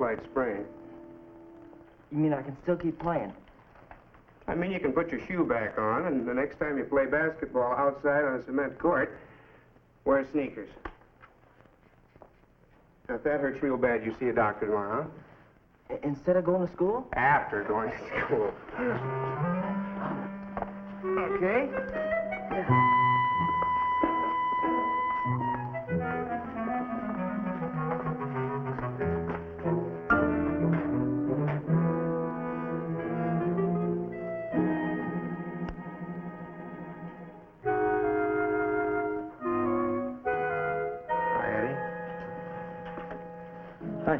slight sprain. You mean I can still keep playing? I mean, you can put your shoe back on, and the next time you play basketball outside on a cement court, wear sneakers. Now, if that hurts real bad, you see a doctor tomorrow, huh? Instead of going to school? After going to school. Okay. Hi.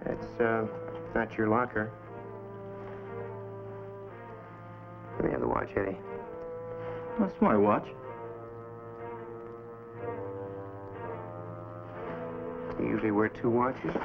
That's, not your locker. Let me have the watch, Eddie. That's my watch. You usually wear 2 watches?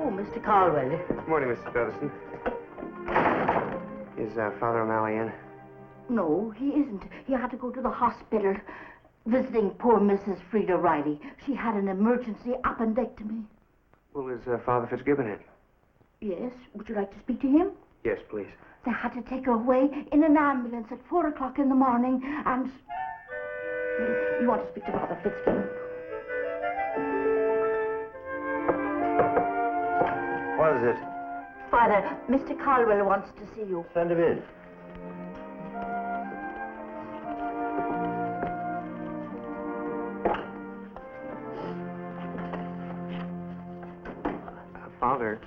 Mr. Caldwell. Good morning, Mrs. Featherston. Is Father O'Malley in? No, he isn't. He had to go to the hospital visiting poor Mrs. Frida Riley. She had an emergency appendectomy. Well, is Father Fitzgibbon in? Yes. Would you like to speak to him? Yes, please. They had to take her away in an ambulance at 4 o'clock in the morning, and... You want to speak to Father Fitzgibbon? What is it? Father, Mr. Caldwell wants to see you. Send him in. Father,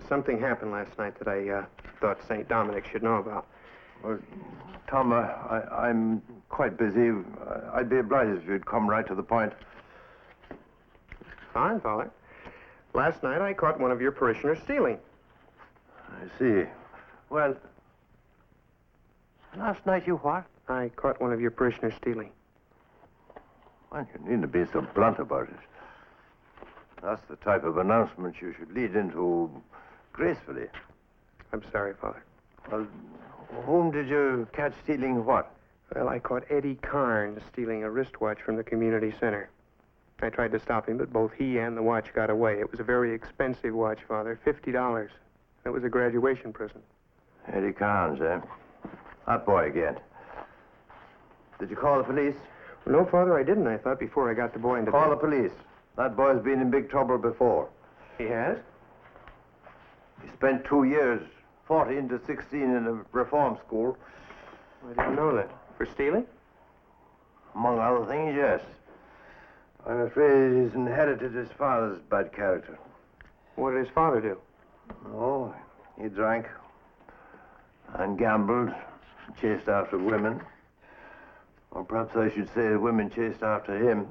something happened last night that I thought St. Dominic should know about. Well, Tom, I'm quite busy. I'd be obliged if you'd come right to the point. Fine, Father. Last night I caught one of your parishioners stealing. I see. Well, last night you what? I caught one of your parishioners stealing. Well, you needn't be so blunt about it. That's the type of announcement you should lead into gracefully. I'm sorry, Father. Well, whom did you catch stealing what? Well, I caught Eddie Carnes stealing a wristwatch from the community center. I tried to stop him, but both he and the watch got away. It was a very expensive watch, Father, $50. It was a graduation present. Eddie Carnes, eh? That boy again. Did you call the police? No, Father, I didn't. I thought before I got the boy into Call bed. the police. That boy's been in big trouble before. He has? He spent 2 years, 14 to 16, in a reform school. I didn't know that. For stealing? Among other things, yes. I'm afraid he's inherited his father's bad character. What did his father do? Oh, he drank and gambled, chased after women. Or perhaps I should say the women chased after him.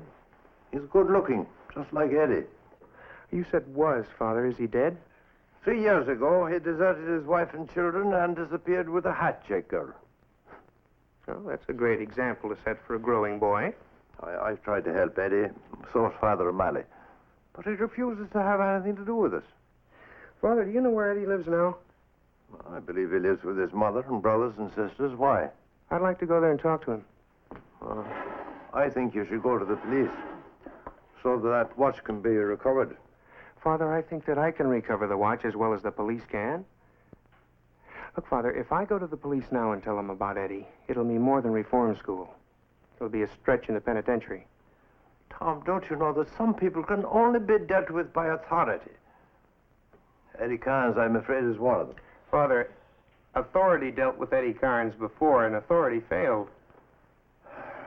He's good looking, just like Eddie. You said was, Father. Is he dead? 3 years ago, he deserted his wife and children and disappeared with a hat check girl. Well, that's a great example to set for a growing boy. I've tried to help Eddie, so's Father O'Malley. But he refuses to have anything to do with us. Father, do you know where Eddie lives now? I believe he lives with his mother and brothers and sisters. Why? I'd like to go there and talk to him. I think you should go to the police so that watch can be recovered. Father, I think that I can recover the watch as well as the police can. Look, Father, if I go to the police now and tell them about Eddie, it'll mean more than reform school. It'll be a stretch in the penitentiary. Tom, don't you know that some people can only be dealt with by authority? Eddie Carnes, I'm afraid, is one of them. Father, authority dealt with Eddie Carnes before, and authority failed.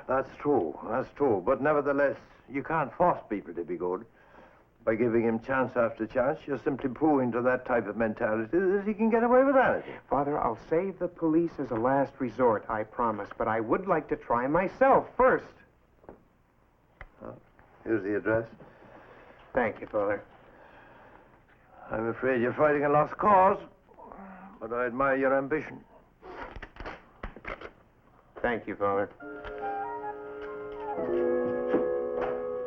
That's true. But nevertheless, you can't force people to be good. By giving him chance after chance, you're simply proving to that type of mentality that he can get away with anything. Father, I'll save the police as a last resort, I promise. But I would like to try myself first. Here's the address. Thank you, Father. I'm afraid you're fighting a lost cause, but I admire your ambition. Thank you, Father.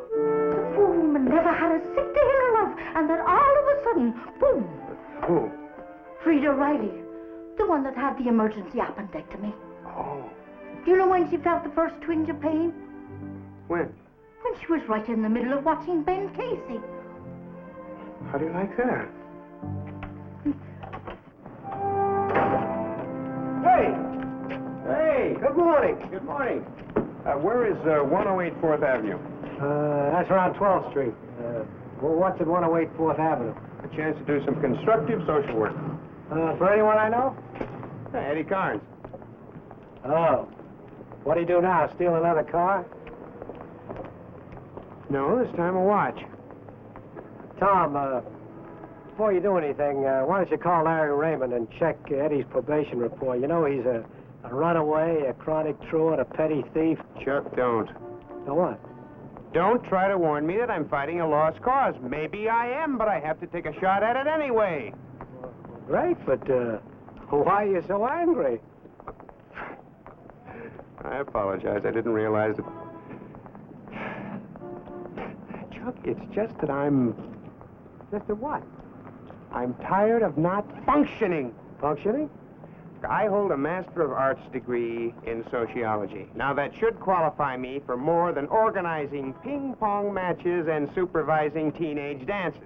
The poor woman never had a sick day in her life, and then all of a sudden, boom! Who? Frida Riley, the one that had the emergency appendectomy. Oh. Do you know when she felt the first twinge of pain? When? When she was right in the middle of watching Ben Casey. How do you like that? Hey, good morning. Good morning. Where is 108 4th Avenue? That's around 12th Street. Well, what's at 108 4th Avenue? A chance to do some constructive social work. For anyone I know? Eddie Carnes. Oh. What do you do now, steal another car? No, this time a watch. Tom, before you do anything, why don't you call Larry Raymond and check Eddie's probation report? You know he's a runaway, a chronic truant, a petty thief. Chuck, don't. So what? Don't try to warn me that I'm fighting a lost cause. Maybe I am, but I have to take a shot at it anyway. Well, great, but why are you so angry? I apologize. I didn't realize that... Chuck, it's just that I'm... Just a what? I'm tired of not functioning. Functioning? I hold a Master of Arts degree in sociology. Now, that should qualify me for more than organizing ping-pong matches and supervising teenage dances.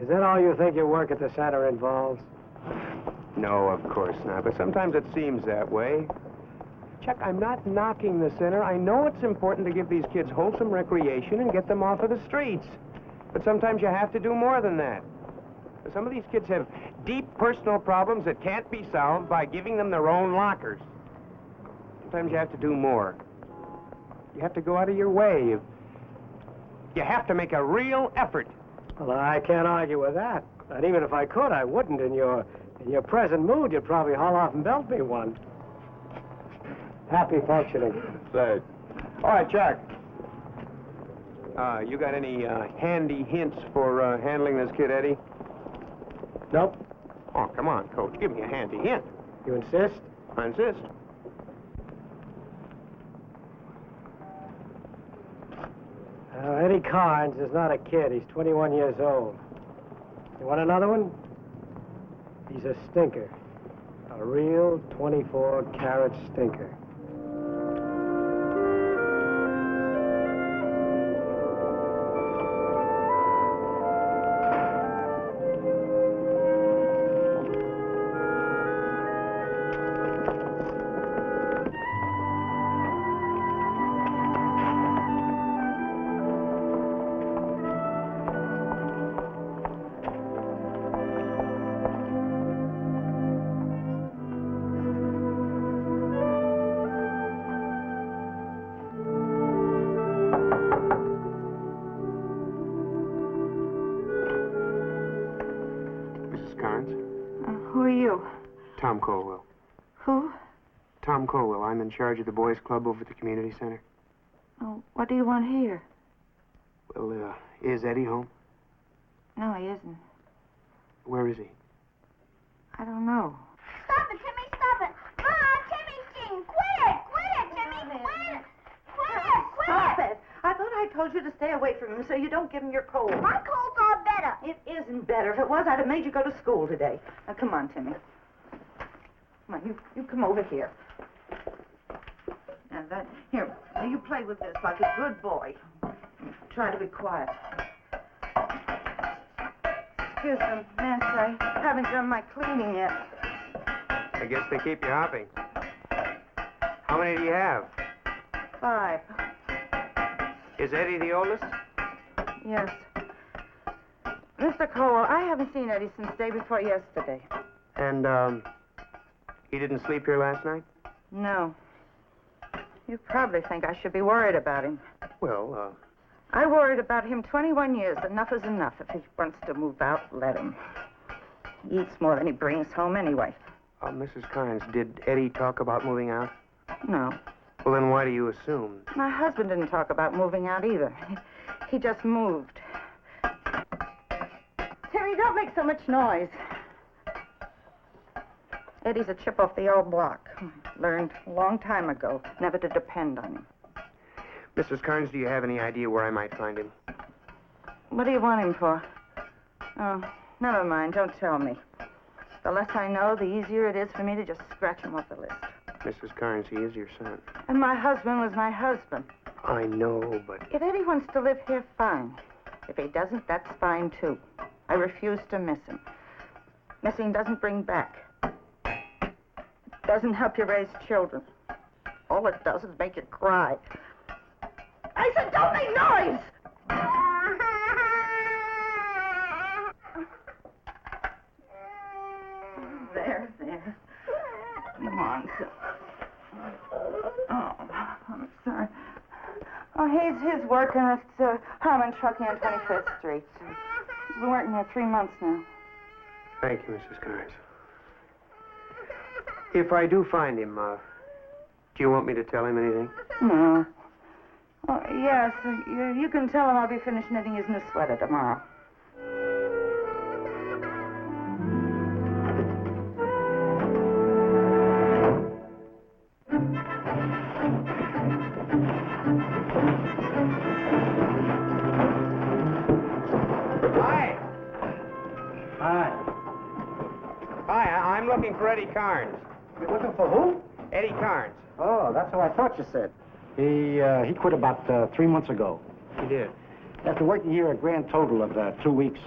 Is that all you think your work at the center involves? No, of course not, but sometimes it seems that way. Chuck, I'm not knocking the center. I know it's important to give these kids wholesome recreation and get them off of the streets. But sometimes you have to do more than that. Some of these kids have deep personal problems that can't be solved by giving them their own lockers. Sometimes you have to do more. You have to go out of your way. You have to make a real effort. Well, I can't argue with that. And even if I could, I wouldn't. In your present mood, you'd probably haul off and belt me one. Happy functioning. Say. All right, Jack. You got any handy hints for handling this kid, Eddie? Nope. Oh, come on, Coach. Give me a handy hint. You insist? I insist. Eddie Carnes is not a kid. He's 21 years old. You want another one? He's a stinker. A real 24-carat stinker. Who are you? Tom Colwell. Who? Tom Colwell. I'm in charge of the boys' club over at the community center. Oh, what do you want here? Well, is Eddie home? No, he isn't. Where is he? I don't know. Stop it, Timmy, stop it. Ah, Timmy, Jean, quit it, Timmy, quit it. Stop it. I thought I told you to stay away from him so you don't give him your cold. My cold's all better. It isn't better. If it was, I'd have made you go to school today. Now, come on, Timmy. Come on, you come over here. that. Here, you play with this like a good boy. Try to be quiet. Excuse me, Nancy, I haven't done my cleaning yet. I guess they keep you hopping. How many do you have? 5. Is Eddie the oldest? Yes. Mr. Cole, I haven't seen Eddie since day before yesterday. And, he didn't sleep here last night? No. You probably think I should be worried about him. Well, I worried about him 21 years. Enough is enough. If he wants to move out, let him. He eats more than he brings home anyway. Mrs. Carnes, did Eddie talk about moving out? No. Well, then why do you assume? My husband didn't talk about moving out either. He just moved. Timmy, don't make so much noise. Eddie's a chip off the old block. Learned a long time ago never to depend on him. Mrs. Carnes, do you have any idea where I might find him? What do you want him for? Oh, never mind. Don't tell me. The less I know, the easier it is for me to just scratch him off the list. Mrs. Carnes, he is your son. And my husband was my husband. I know, but... If Eddie wants to live here, fine. If he doesn't, that's fine, too. I refuse to miss him. Missing doesn't bring back. It doesn't help you raise children. All it does is make you cry. I said, don't make noise! There. Come on, son. Oh, I'm sorry. Oh, he's working at Harmon Trucking on 25th Street. He's been working there 3 months now. Thank you, Mrs. Carnes. If I do find him, do you want me to tell him anything? No. Oh, yes, you can tell him I'll be finished knitting his new sweater tomorrow. Hi, I'm looking for Eddie Carnes. You're looking for who? Eddie Carnes. Oh, that's what I thought you said. He quit about 3 months ago. He did. After working here a grand total of 2 weeks.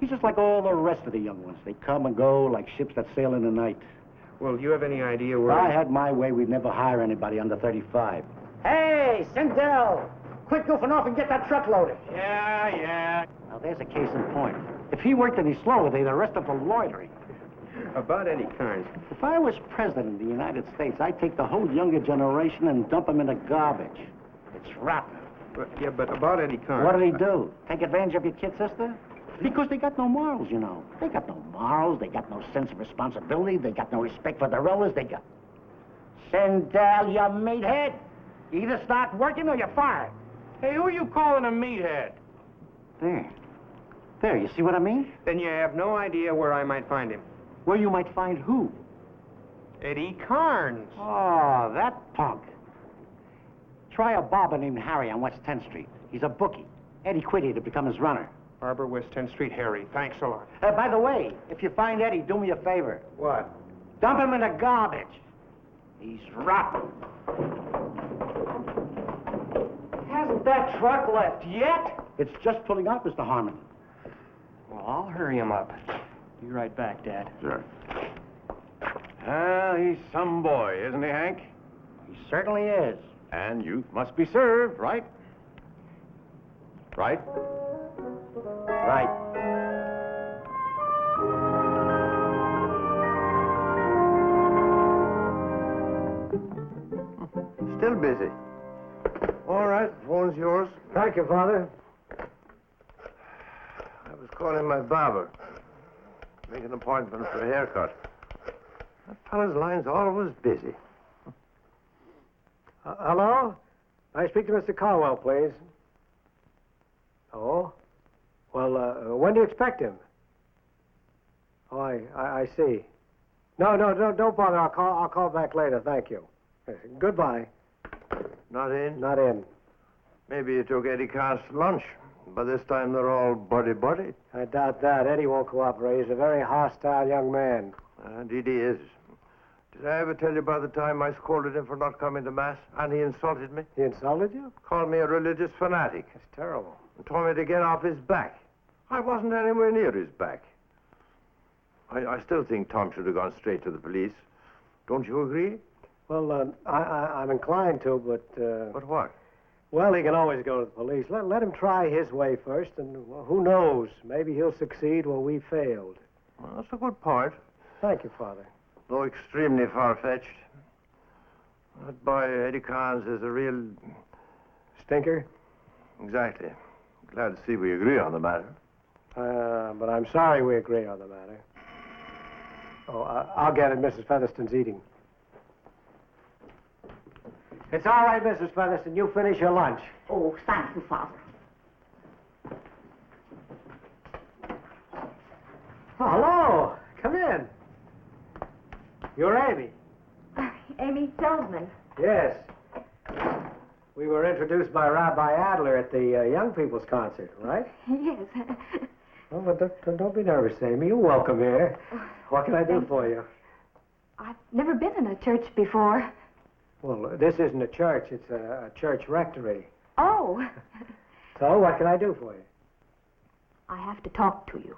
He's just like all the rest of the young ones. They come and go like ships that sail in the night. Well, do you have any idea where... If I had my way, we'd never hire anybody under 35. Hey, Sindel! Quit goofing off and get that truck loaded. Yeah. Now, there's a case in point. If he worked any slower, they'd arrest him for loitering. About Eddie Carnes. If I was president of the United States, I'd take the whole younger generation and dump them in the garbage. It's rotten. But about Eddie Carnes... What did he do? Take advantage of your kid sister? Because they got no morals, you know. They got no morals. They got no sense of responsibility. They got no respect for their elders. They got... Sindel, you meathead! You either start working or you're fired. Hey, who are you calling a meathead? There, you see what I mean? Then you have no idea where I might find him. Where you might find who? Eddie Carnes. Oh, that punk. Try a barber named Harry on West 10th Street. He's a bookie. Eddie quit here to become his runner. Barber, West 10th Street, Harry. Thanks a lot. By the way, if you find Eddie, do me a favor. What? Dump him in the garbage. He's rotten. Hasn't that truck left yet? It's just pulling up, Mr. Harmon. Well, I'll hurry him up. Be right back, Dad. Sure. Well, he's some boy, isn't he, Hank? He certainly is. And youth must be served, right? Right? Right. Still busy. All right, phone's yours. Thank you, Father. I was calling my barber. Make an appointment for a haircut. That fellow's line's always busy. Hello? I speak to Mr. Caldwell, please. Oh? Well, when do you expect him? Oh, I see. No, don't bother. I'll call back later. Thank you. Goodbye. Not in? Not in. Maybe you took Eddie Carnes to lunch. By this time, they're all buddy-buddy. I doubt that. Eddie won't cooperate. He's a very hostile young man. Indeed he is. Did I ever tell you about the time I scolded him for not coming to Mass, and he insulted me? He insulted you? Called me a religious fanatic. That's terrible. And told me to get off his back. I wasn't anywhere near his back. I still think Tom should have gone straight to the police. Don't you agree? Well, I'm inclined to, but... But what? Well, he can always go to the police. Let him try his way first, and well, who knows? Maybe he'll succeed where we failed. Well, that's a good point. Thank you, Father. Though extremely far-fetched. That boy, Eddie Carnes, is a real... Stinker? Exactly. Glad to see we agree on the matter. But I'm sorry we agree on the matter. Oh, I'll get it. Mrs. Featherston's eating. It's all right, Mrs. Featherston. You finish your lunch. Oh, thank you, Father. Oh, hello. Come in. You're Amy. Amy Feldman. Yes. We were introduced by Rabbi Adler at the young people's concert, right? Yes. Oh, but don't be nervous, Amy. You're welcome here. What can I do for you? I've never been in a church before. Well, this isn't a church. It's a church rectory. Oh. So, what can I do for you? I have to talk to you.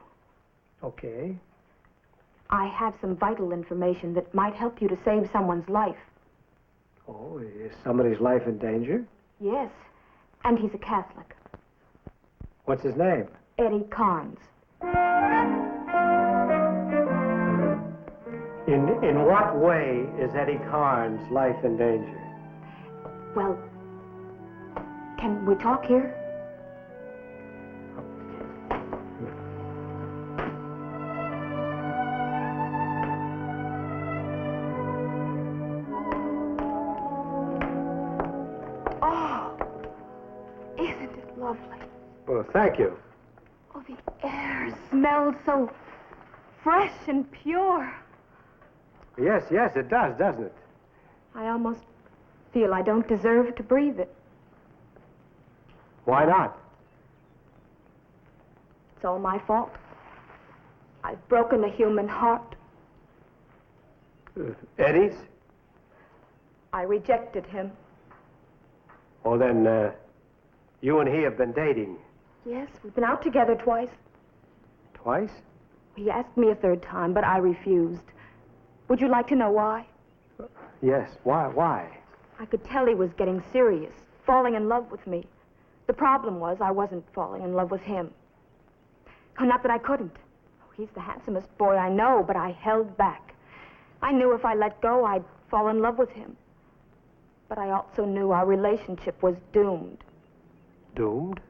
Okay. I have some vital information that might help you to save someone's life. Oh, is somebody's life in danger? Yes. And he's a Catholic. What's his name? Eddie Carnes. In what way is Eddie Carnes' life in danger? Well, can we talk here? Oh, isn't it lovely? Well, thank you. Oh, the air smells so fresh and pure. Yes, it does, doesn't it? I almost feel I don't deserve to breathe it. Why not? It's all my fault. I've broken a human heart. Eddie's? I rejected him. Oh, then, you and he have been dating. Yes, we've been out together twice. Twice? He asked me a third time, but I refused. Would you like to know why? Yes. Why? I could tell he was getting serious, falling in love with me. The problem was I wasn't falling in love with him. Oh, not that I couldn't. Oh, he's the handsomest boy I know, but I held back. I knew if I let go, I'd fall in love with him. But I also knew our relationship was doomed. Doomed?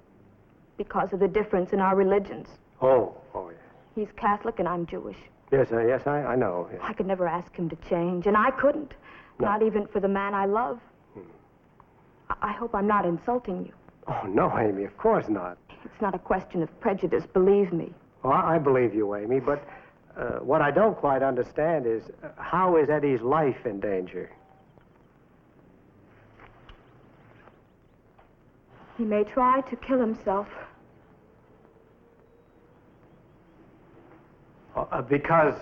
Because of the difference in our religions. Oh, yes. He's Catholic and I'm Jewish. Yes, I know. Yes. I could never ask him to change, and I couldn't. No. Not even for the man I love. I hope I'm not insulting you. Oh, no, Amy, of course not. It's not a question of prejudice, believe me. Oh, I believe you, Amy, but what I don't quite understand is how is Eddie's life in danger? He may try to kill himself. Because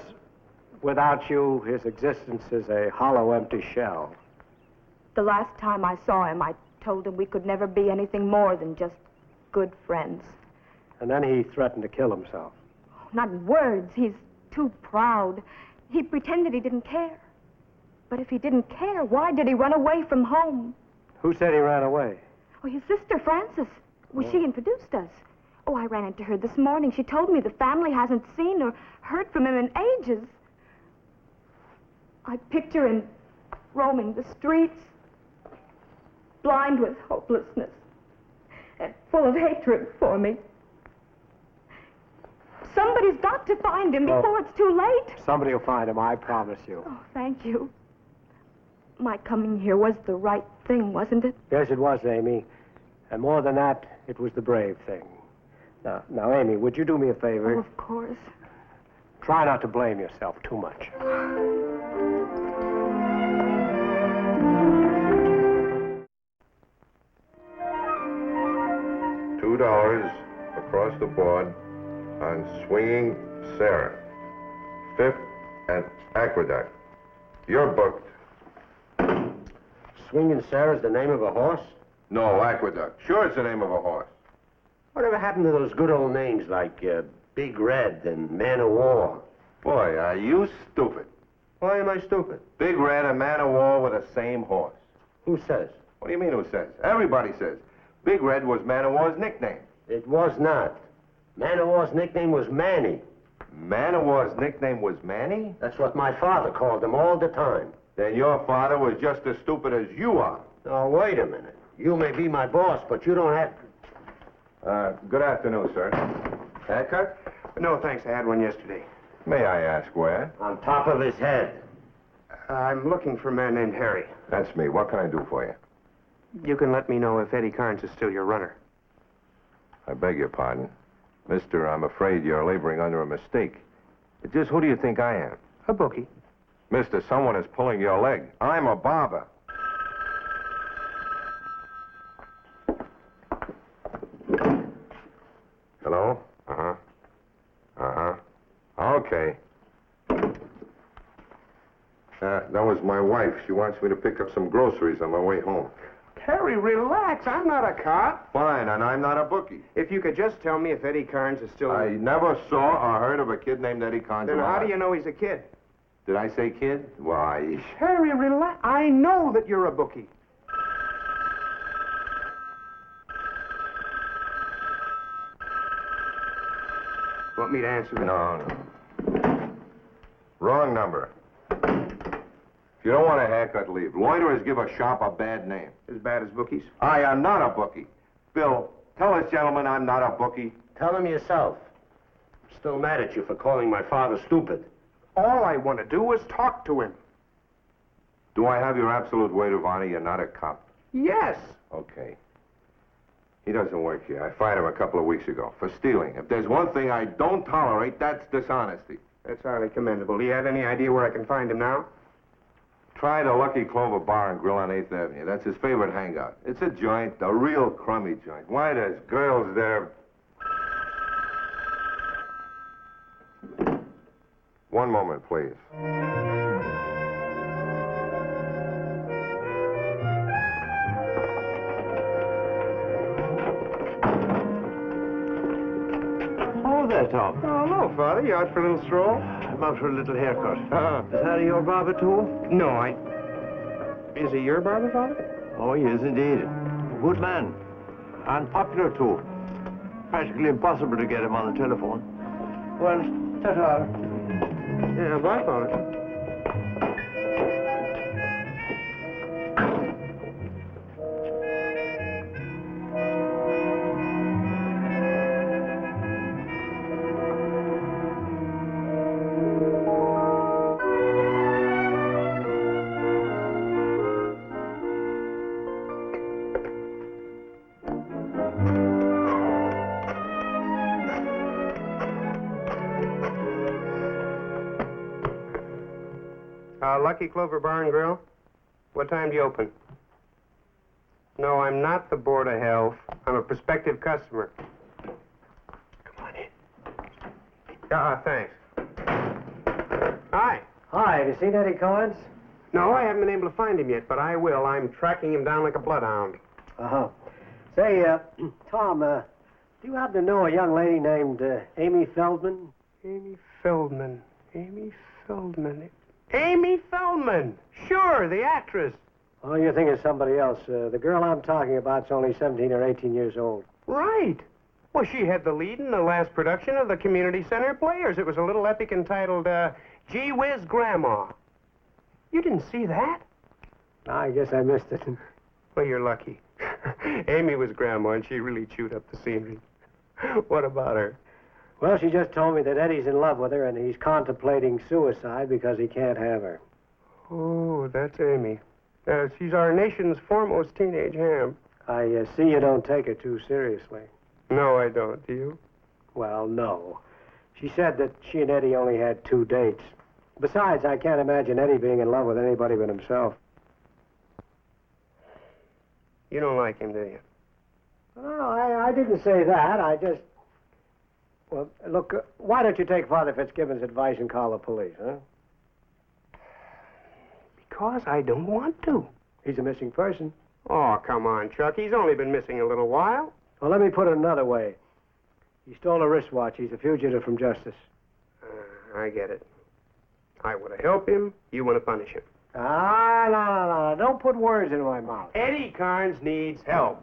without you, his existence is a hollow, empty shell. The last time I saw him, I told him we could never be anything more than just good friends. And then he threatened to kill himself. Not in words. He's too proud. He pretended he didn't care. But if he didn't care, why did he run away from home? Who said he ran away? Oh, his sister, Frances. Well, she introduced us. Oh, I ran into her this morning. She told me the family hasn't seen or heard from him in ages. I picture him roaming the streets, blind with hopelessness and full of hatred for me. Somebody's got to find him before it's too late. Somebody will find him, I promise you. Oh, thank you. My coming here was the right thing, wasn't it? Yes, it was, Amy. And more than that, it was the brave thing. Now, Amy, would you do me a favor? Oh, of course. Try not to blame yourself too much. $2 across the board on Swinging Sarah, Fifth and Aqueduct. You're booked. Swinging Sarah's the name of a horse? No, Aqueduct. Sure, it's the name of a horse. Whatever happened to those good old names like Big Red and Man of War? Boy, are you stupid. Why am I stupid? Big Red and Man of War were the same horse. Who says? What do you mean who says? Everybody says. Big Red was Man of War's nickname. It was not. Man of War's nickname was Manny. Man of War's nickname was Manny? That's what my father called him all the time. Then your father was just as stupid as you are. Oh, wait a minute. You may be my boss, but you don't have... Good afternoon, sir. Haircut? No, thanks. I had one yesterday. May I ask where? On top of his head. I'm looking for a man named Harry. That's me. What can I do for you? You can let me know if Eddie Carnes is still your runner. I beg your pardon. Mister, I'm afraid you're laboring under a mistake. Just who do you think I am? A bookie. Mister, someone is pulling your leg. I'm a barber. Hello? Uh-huh. Uh-huh. Okay. That was my wife. She wants me to pick up some groceries on my way home. Harry, relax. I'm not a cop. Fine, and I'm not a bookie. If you could just tell me if Eddie Carnes is still... I never saw or heard of a kid named Eddie Carnes. Then how do you know he's a kid? Did I say kid? Why... Harry, relax. I know that you're a bookie. Want me to answer that? No. Wrong number. If you don't want a haircut, leave. Loiterers give a shop a bad name. As bad as bookies? I am not a bookie. Bill, tell this gentleman I'm not a bookie. Tell him yourself. I'm still mad at you for calling my father stupid. All I want to do is talk to him. Do I have your absolute word of honor you're not a cop? Yes. Okay. He doesn't work here. I fired him a couple of weeks ago for stealing. If there's one thing I don't tolerate, that's dishonesty. That's highly commendable. Do you have any idea where I can find him now? Try the Lucky Clover Bar and Grill on 8th Avenue. That's his favorite hangout. It's a joint, a real crummy joint. Why, there's girls there. One moment, please. Hello there, Tom. Oh, hello, Father. You out for a little stroll? I'm out for a little haircut. Uh-huh. Is Harry your barber, too? No, Is he your barber, Father? Oh, he is indeed. A good man. And popular, too. Practically impossible to get him on the telephone. Well, ta-ta. Yeah, bye, Father. Lucky Clover Bar and Grill? What time do you open? No, I'm not the Board of Health. I'm a prospective customer. Come on in. Thanks. Hi. Hi, have you seen Eddie Carnes? No, I haven't been able to find him yet, but I will. I'm tracking him down like a bloodhound. Uh-huh. Say, Tom, do you happen to know a young lady named Amy Feldman? Amy Feldman. Amy Feldman. Amy Feldman! Sure, the actress. Oh, you're thinking of somebody else. The girl I'm talking about's only 17 or 18 years old. Right. Well, she had the lead in the last production of the Community Center Players. It was a little epic entitled, Gee Whiz Grandma. You didn't see that? I guess I missed it. Well, you're lucky. Amy was Grandma, and she really chewed up the scenery. What about her? Well, she just told me that Eddie's in love with her, and he's contemplating suicide because he can't have her. Oh, that's Amy. She's our nation's foremost teenage ham. I see you don't take her too seriously. No, I don't. Do you? Well, no. She said that she and Eddie only had 2 dates. Besides, I can't imagine Eddie being in love with anybody but himself. You don't like him, do you? No, I didn't say that. I just... Well, look, why don't you take Father Fitzgibbon's advice and call the police, huh? Because I don't want to. He's a missing person. Oh, come on, Chuck. He's only been missing a little while. Well, let me put it another way. He stole a wristwatch. He's a fugitive from justice. I get it. I want to help him. You want to punish him. No. Don't put words in my mouth. Eddie Carnes needs help.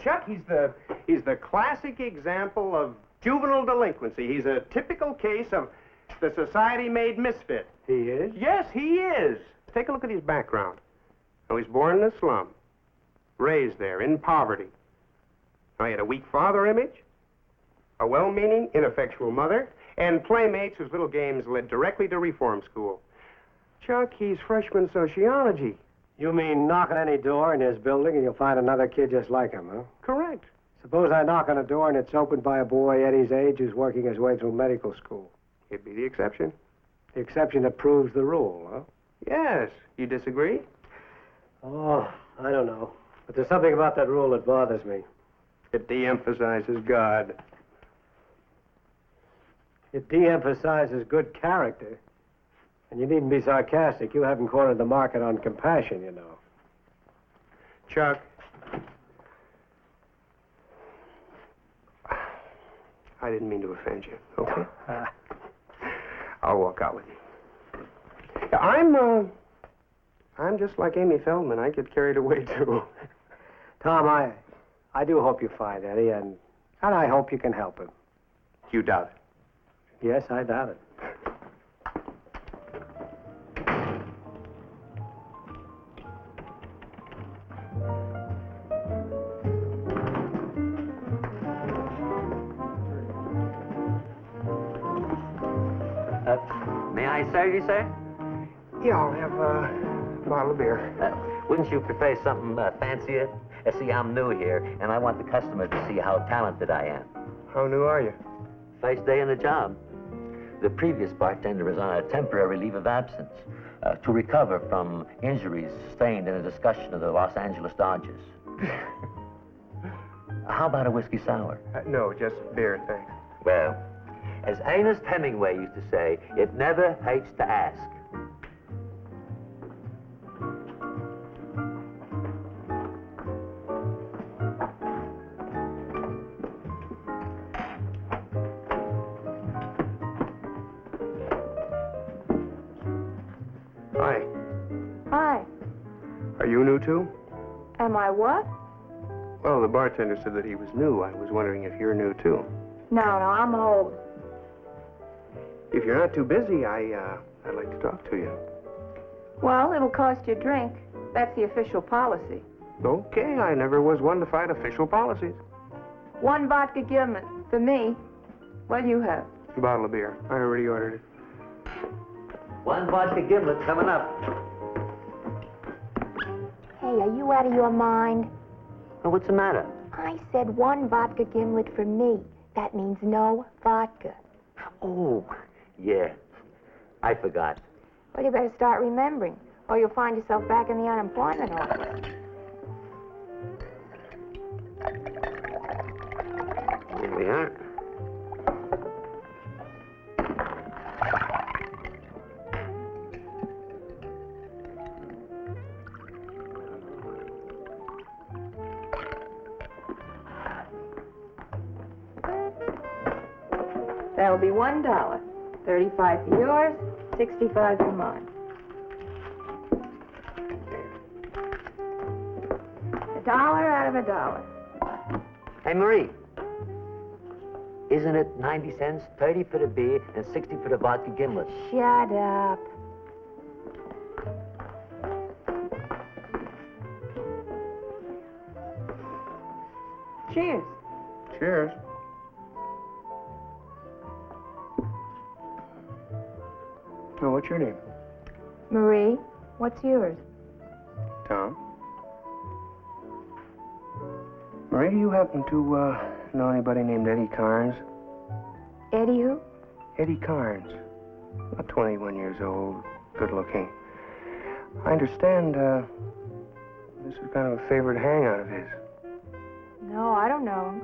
Chuck, he's the classic example of juvenile delinquency. He's a typical case of the society-made misfit. He is? Yes, he is. Take a look at his background. Now, he's born in a slum, raised there in poverty. Now, he had a weak father image, a well-meaning, ineffectual mother, and playmates whose little games led directly to reform school. Chuck, he's freshman sociology. You mean knock on any door in his building and you'll find another kid just like him, huh? Correct. Suppose I knock on a door and it's opened by a boy Eddie's age who's working his way through medical school. He'd be the exception. The exception that proves the rule, huh? Yes. You disagree? Oh, I don't know. But there's something about that rule that bothers me. It de-emphasizes God. It de-emphasizes good character. And you needn't be sarcastic. You haven't cornered the market on compassion, you know. Chuck. I didn't mean to offend you, okay? I'll walk out with you. I'm just like Amy Feldman. I get carried away, too. Tom, I do hope you find Eddie, and I hope you can help him. You doubt it? Yes, I doubt it. May I serve you, sir? Yeah, I'll have a bottle of beer. Wouldn't you prefer something fancier? See, I'm new here, and I want the customer to see how talented I am. How new are you? First day on the job. The previous bartender was on a temporary leave of absence to recover from injuries sustained in a discussion of the Los Angeles Dodgers. How about a whiskey sour? No, just beer, thanks. Well, as Ernest Hemingway used to say, it never hurts to ask. Hi. Hi. Are you new, too? Am I what? Well, the bartender said that he was new. I was wondering if you're new, too. No, I'm old. If you're not too busy, I'd like to talk to you. Well, it'll cost you a drink. That's the official policy. Okay, I never was one to fight official policies. 1 vodka Gilman for me. What'll you have? A bottle of beer. I already ordered it. 1 vodka gimlet coming up. Hey, are you out of your mind? Well, what's the matter? I said 1 vodka gimlet for me. That means no vodka. Oh, yeah. I forgot. Well, you better start remembering, or you'll find yourself back in the unemployment office. Here we are. That'll be $1. 35 for yours, 65 for mine. $1 out of $1. Hey, Marie. Isn't it 90 cents, 30 for the beer, and 60 for the vodka gimlet? Shut up. Cheers. Cheers. Oh, what's your name? Marie, what's yours? Tom. Marie, do you happen to know anybody named Eddie Carnes? Eddie who? Eddie Carnes. About 21 years old, good looking. I understand this is kind of a favorite hangout of his. No, I don't know him.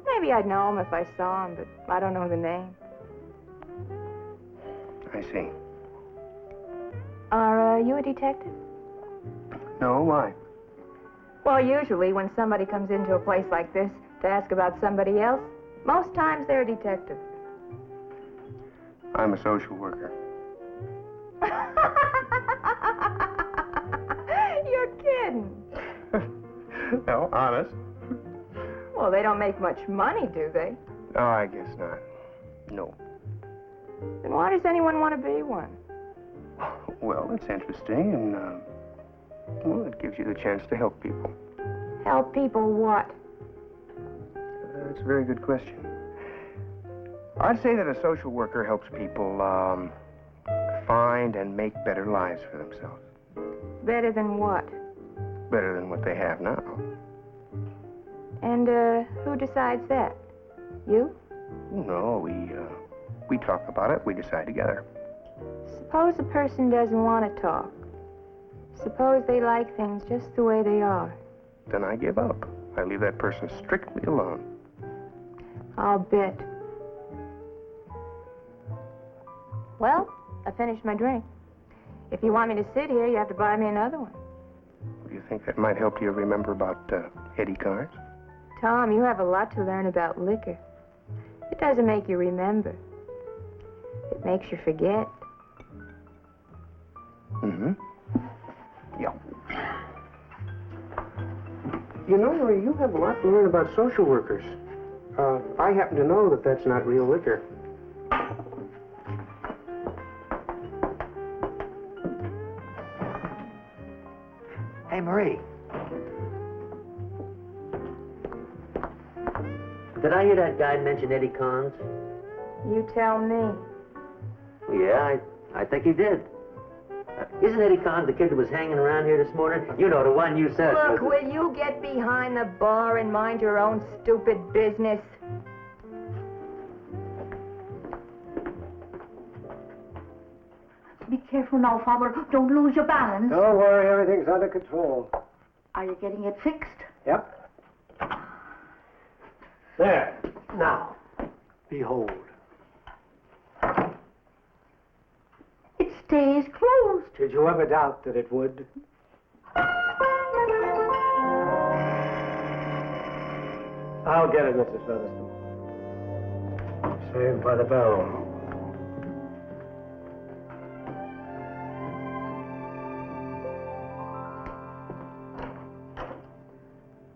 Maybe I'd know him if I saw him, but I don't know the name. I see. Are you a detective? No, why? Well, usually when somebody comes into a place like this to ask about somebody else, most times they're a detective. I'm a social worker. You're kidding. No, honest. Well, they don't make much money, do they? Oh, I guess not. No. Then why does anyone want to be one? Well, it's interesting, and, well, it gives you the chance to help people. Help people what? That's a very good question. I'd say that a social worker helps people, find and make better lives for themselves. Better than what? Better than what they have now. And, who decides that? You? No, we talk about it, we decide together. Suppose a person doesn't want to talk. Suppose they like things just the way they are. Then I give up. I leave that person strictly alone. I'll bet. Well, I finished my drink. If you want me to sit here, you have to buy me another one. Do you think that might help you remember about Eddie Carnes? Tom, you have a lot to learn about liquor. It doesn't make you remember. It makes you forget. Mm-hmm. Yeah. You know, Marie, you have a lot to learn about social workers. I happen to know that that's not real liquor. Hey, Marie. Did I hear that guy mention Eddie Carnes? You tell me. Yeah, I think he did. Isn't Eddie Carnes the kid that was hanging around here this morning? You know, the one you said. Look, will you get behind the bar and mind your own stupid business? Be careful now, Father. Don't lose your balance. Don't worry, everything's under control. Are you getting it fixed? Yep. There. Now, behold. It stays closed. Did you ever doubt that it would? I'll get it, Mrs. Featherston. Saved by the bell.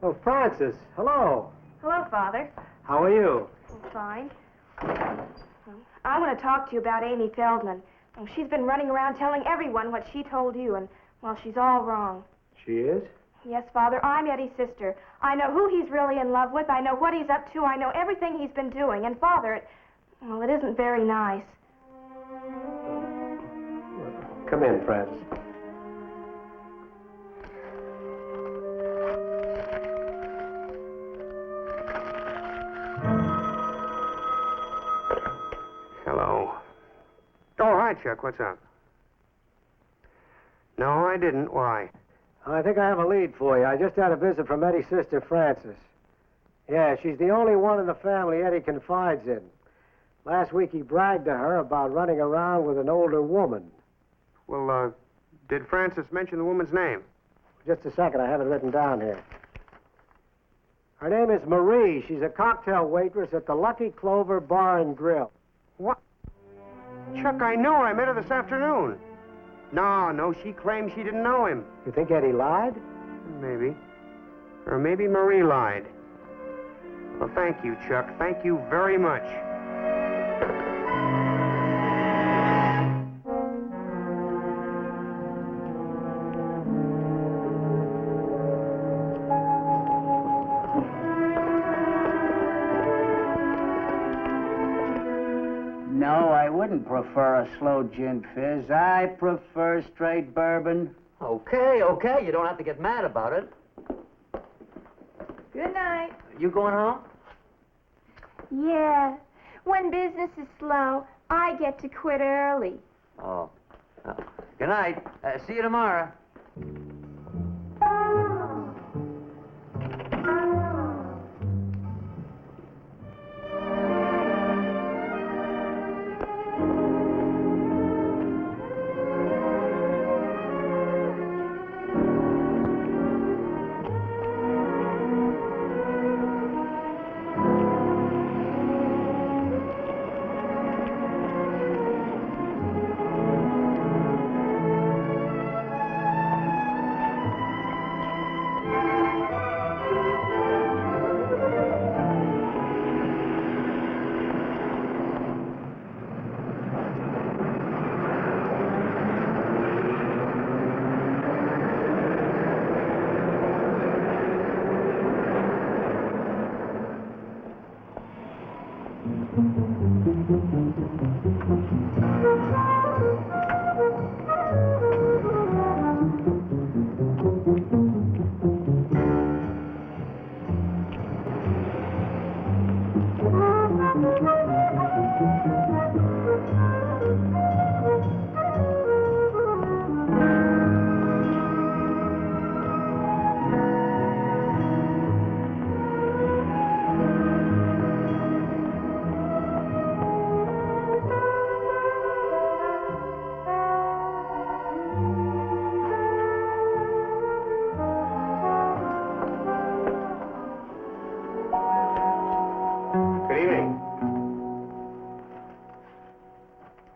Oh, Francis, hello. Hello, Father. How are you? I'm fine. I want to talk to you about Amy Feldman. She's been running around telling everyone what she told you, and, well, she's all wrong. She is? Yes, Father, I'm Eddie's sister. I know who he's really in love with. I know what he's up to. I know everything he's been doing. And, Father, it isn't very nice. Come in, Francis. Hello. Oh, hi, Chuck. What's up? No, I didn't. Why? I think I have a lead for you. I just had a visit from Eddie's sister, Frances. Yeah, she's the only one in the family Eddie confides in. Last week he bragged to her about running around with an older woman. Well, did Francis mention the woman's name? Just a second, I have it written down here. Her name is Marie. She's a cocktail waitress at the Lucky Clover Bar and Grill. What? Chuck, I know her. I met her this afternoon. No, she claims she didn't know him. You think Eddie lied? Maybe. Or maybe Marie lied. Well, thank you, Chuck. Thank you very much. No, I wouldn't prefer a slow gin fizz. I prefer straight bourbon. Okay. You don't have to get mad about it. Good night. You going home? Yeah. When business is slow, I get to quit early. Oh. Good night. See you tomorrow.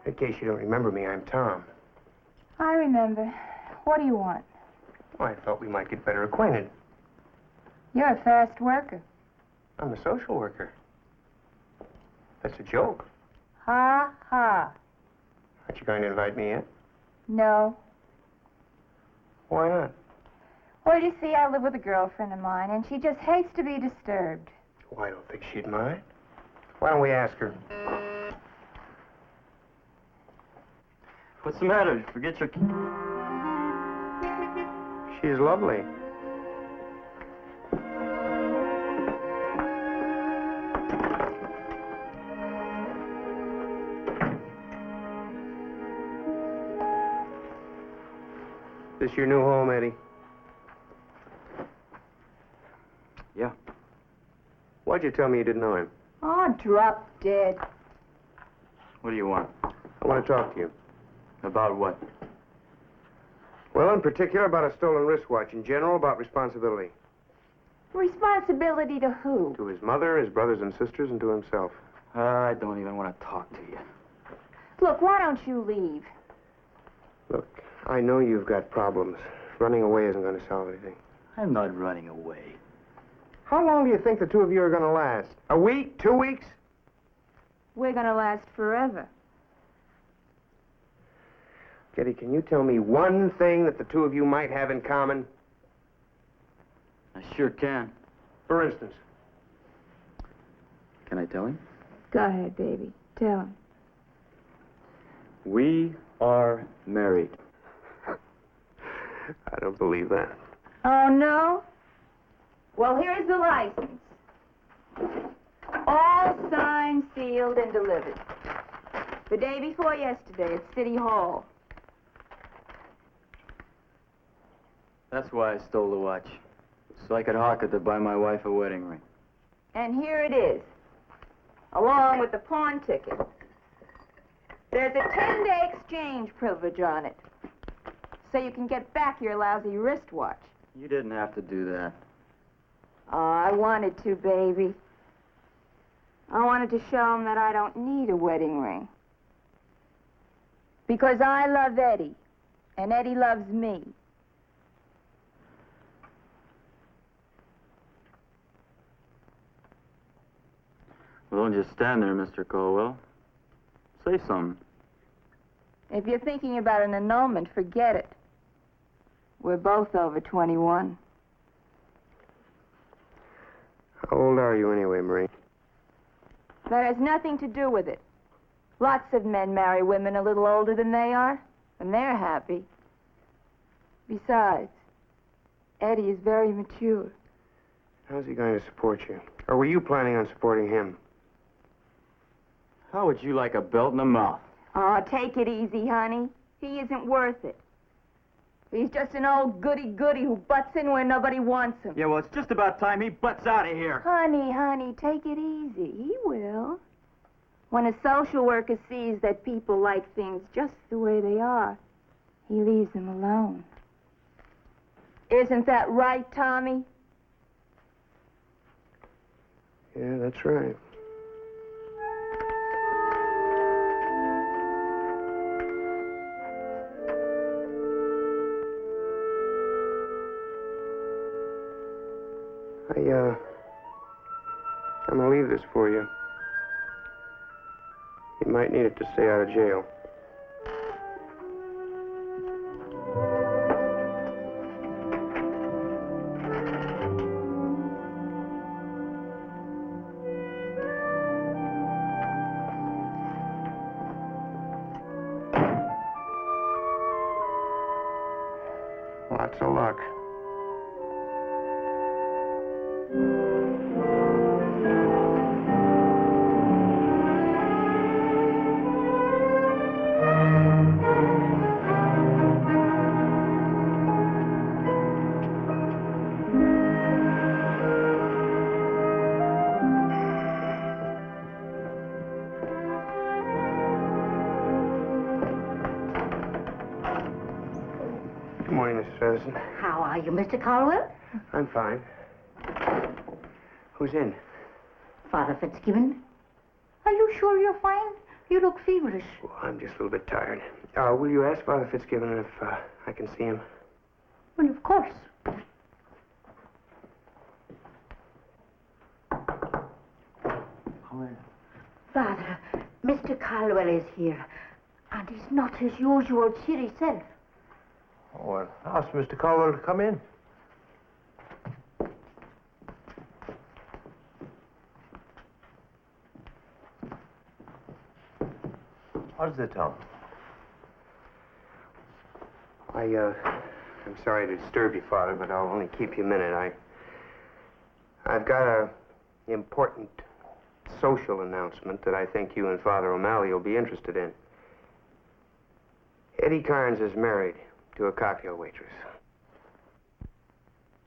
In case you don't remember me, I'm Tom. I remember. What do you want? Oh, I thought we might get better acquainted. You're a fast worker. I'm a social worker. That's a joke. Ha ha. Aren't you going to invite me in? No. Why not? Well, you see, I live with a girlfriend of mine, and she just hates to be disturbed. Well, I don't think she'd mind. Why don't we ask her? What's the matter? Forget your... She's lovely. This your new home, Eddie? Yeah. Why'd you tell me you didn't know him? Oh, drop dead. What do you want? I want to talk to you. About what? Well, in particular, about a stolen wristwatch. In general, about responsibility. Responsibility to who? To his mother, his brothers and sisters, and to himself. I don't even want to talk to you. Look, why don't you leave? Look, I know you've got problems. Running away isn't going to solve anything. I'm not running away. How long do you think the two of you are going to last? A week? 2 weeks? We're gonna last forever. Eddie, can you tell me one thing that the two of you might have in common? I sure can. For instance? Can I tell him? Go ahead, baby. Tell him. We are married. I don't believe that. Oh, no? Well, here's the license. All signed, sealed, and delivered. The day before yesterday at City Hall. That's why I stole the watch. So I could hawk it to buy my wife a wedding ring. And here it is, along with the pawn ticket. There's a 10-day exchange privilege on it, so you can get back your lousy wristwatch. You didn't have to do that. Oh, I wanted to, baby. I wanted to show him that I don't need a wedding ring. Because I love Eddie, and Eddie loves me. Well, don't just stand there, Mr. Colwell. Say something. If you're thinking about an annulment, forget it. We're both over 21. How old are you anyway, Marie? That has nothing to do with it. Lots of men marry women a little older than they are, and they're happy. Besides, Eddie is very mature. How's he going to support you? Or were you planning on supporting him? How would you like a belt in the mouth? Oh, take it easy, honey. He isn't worth it. He's just an old goody-goody who butts in where nobody wants him. Yeah, well, it's just about time he butts out of here. Honey, take it easy. He will. When a social worker sees that people like things just the way they are, he leaves them alone. Isn't that right, Tommy? Yeah, that's right. I'm gonna leave this for you. You might need it to stay out of jail. Lots of luck. Good morning, Mrs. Featherston. How are you, Mr. Caldwell? I'm fine. Who's in? Father Fitzgibbon. Are you sure you're fine? You look feverish. Well, I'm just a little bit tired. Will you ask Father Fitzgibbon if I can see him? Well, of course. Come in. Father, Mr. Caldwell is here, and he's not his usual cheery self. Oh, well, ask Mr. Cowell to come in. What is it, Tom? I'm sorry to disturb you, Father, but I'll only keep you a minute. I've got a important social announcement that I think you and Father O'Malley will be interested in. Eddie Carnes is married to a cocktail waitress.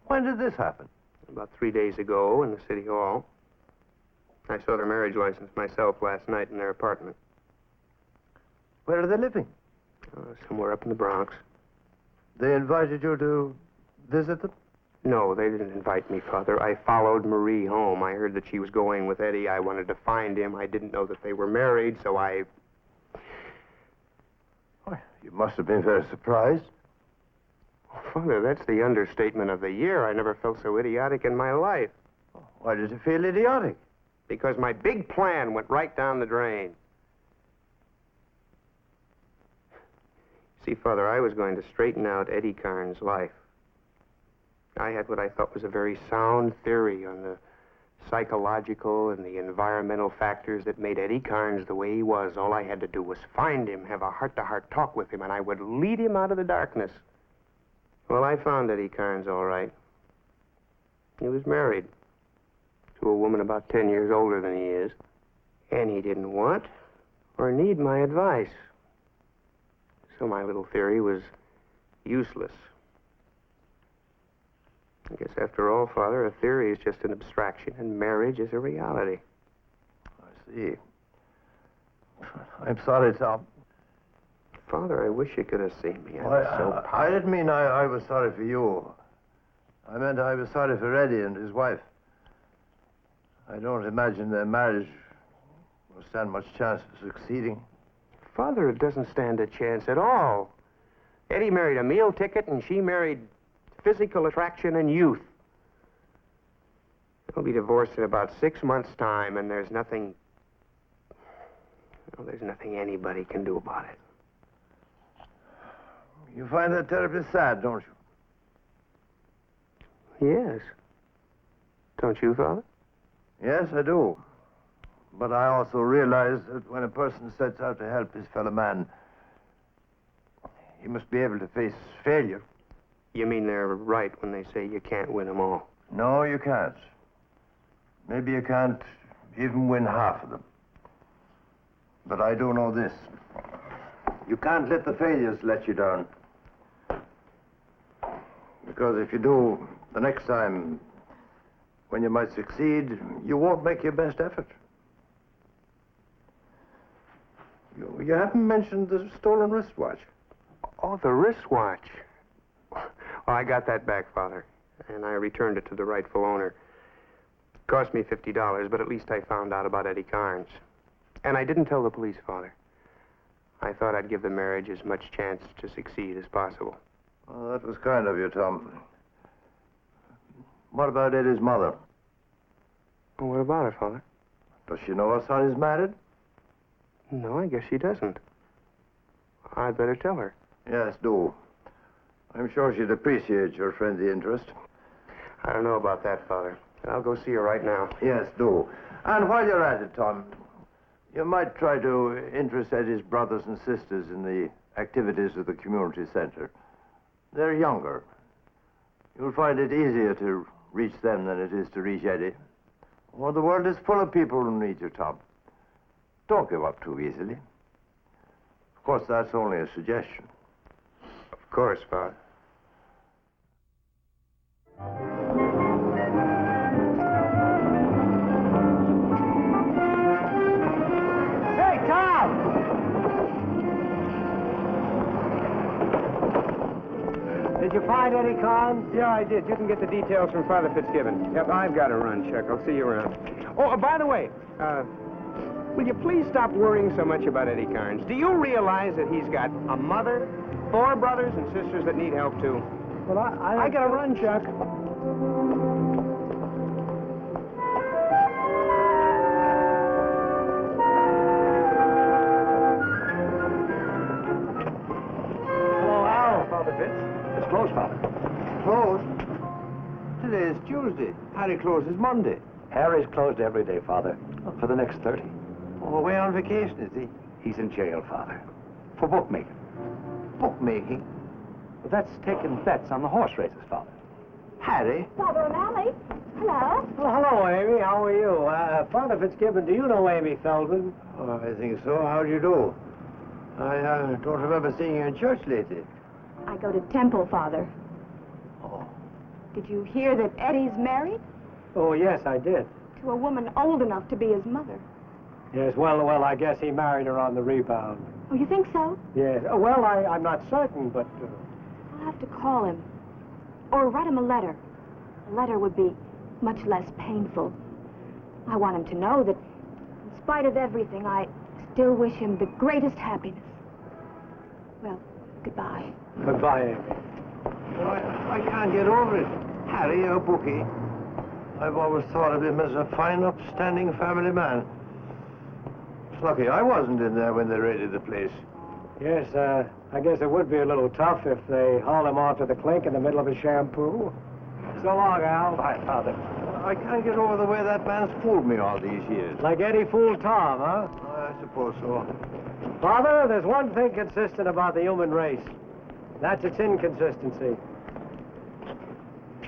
When did this happen? About 3 days ago in the city hall. I saw their marriage license myself last night in their apartment. Where are they living? Somewhere up in the Bronx. They invited you to visit them? No, they didn't invite me, Father. I followed Marie home. I heard that she was going with Eddie. I wanted to find him. I didn't know that they were married, so I... Why, you must have been very surprised. Father, that's the understatement of the year. I never felt so idiotic in my life. Why did you feel idiotic? Because my big plan went right down the drain. See, Father, I was going to straighten out Eddie Carnes' life. I had what I thought was a very sound theory on the psychological and the environmental factors that made Eddie Carnes the way he was. All I had to do was find him, have a heart-to-heart talk with him, and I would lead him out of the darkness. Well, I found Eddie Carnes all right. He was married to a woman about 10 years older than he is, and he didn't want or need my advice. So my little theory was useless. I guess after all, Father, a theory is just an abstraction, and marriage is a reality. I see. I'm sorry, Tom. Father, I wish you could have seen me. I didn't mean I was sorry for you. I meant I was sorry for Eddie and his wife. I don't imagine their marriage will stand much chance of succeeding. Father, it doesn't stand a chance at all. Eddie married a meal ticket, and she married physical attraction and youth. They'll be divorced in about 6 months' time, and there's nothing anybody can do about it. You find that terribly sad, don't you? Yes. Don't you, Father? Yes, I do. But I also realize that when a person sets out to help his fellow man, he must be able to face failure. You mean they're right when they say you can't win them all? No, you can't. Maybe you can't even win half of them. But I do know this. You can't let the failures let you down. Because if you do, the next time, when you might succeed, you won't make your best effort. You haven't mentioned the stolen wristwatch. Oh, the wristwatch. Well, I got that back, Father, and I returned it to the rightful owner. It cost me $50, but at least I found out about Eddie Carnes. And I didn't tell the police, Father. I thought I'd give the marriage as much chance to succeed as possible. Oh, that was kind of you, Tom. What about Eddie's mother? Well, what about her, Father? Does she know her son is married? No, I guess she doesn't. I'd better tell her. Yes, do. I'm sure she'd appreciate your friendly interest. I don't know about that, Father. I'll go see her right now. Yes, do. And while you're at it, Tom, you might try to interest Eddie's brothers and sisters in the activities of the community center. They're younger. You'll find it easier to reach them than it is to reach Eddie. Well, the world is full of people who need you, Tom. Don't give up too easily. Of course, that's only a suggestion. Of course, Father. Hey, Tom! Did you find Eddie Carnes? Yeah, I did. You can get the details from Father Fitzgibbon. Yep, I've got to run, Chuck. I'll see you around. Oh, by the way, Will you please stop worrying so much about Eddie Carnes? Do you realize that he's got a mother, 4 brothers and sisters that need help, too? Well, I gotta run, Chuck. Hello, Al. Father Fitz. It's closed, Father. Closed? Today is Tuesday. Harry closes Monday. Harry's closed every day, Father, for the next 30. Oh, away on vacation, is he? He's in jail, Father, for bookmaking. Bookmaking? Well, that's taking bets on the horse races, Father. Harry? Father O'Malley. Hello. Well, hello, Amy. How are you? Father Fitzgibbon, do you know Amy Feldman? Oh, I think so. How do you do? I don't remember seeing you in church lately. I go to temple, Father. Oh. Did you hear that Eddie's married? Oh, yes, I did. To a woman old enough to be his mother. Yes, well, I guess he married her on the rebound. Oh, you think so? Yes. Well, I'm not certain, but... I'll have to call him. Or write him a letter. A letter would be much less painful. I want him to know that, in spite of everything, I still wish him the greatest happiness. Well, goodbye. Goodbye, Amy. Well, I can't get over it. Harry, a bookie. I've always thought of him as a fine, upstanding family man. It's lucky I wasn't in there when they raided the place. Yes, I guess it would be a little tough if they hauled him onto the clink in the middle of a shampoo. So long, Al. Bye, Father. I can't get over the way that man's fooled me all these years. Like Eddie fooled Tom, huh? I suppose so. Father, there's one thing consistent about the human race. That's its inconsistency.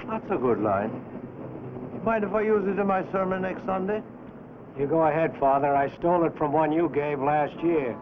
That's a good line. Mind if I use it in my sermon next Sunday? You go ahead, Father. I stole it from one you gave last year.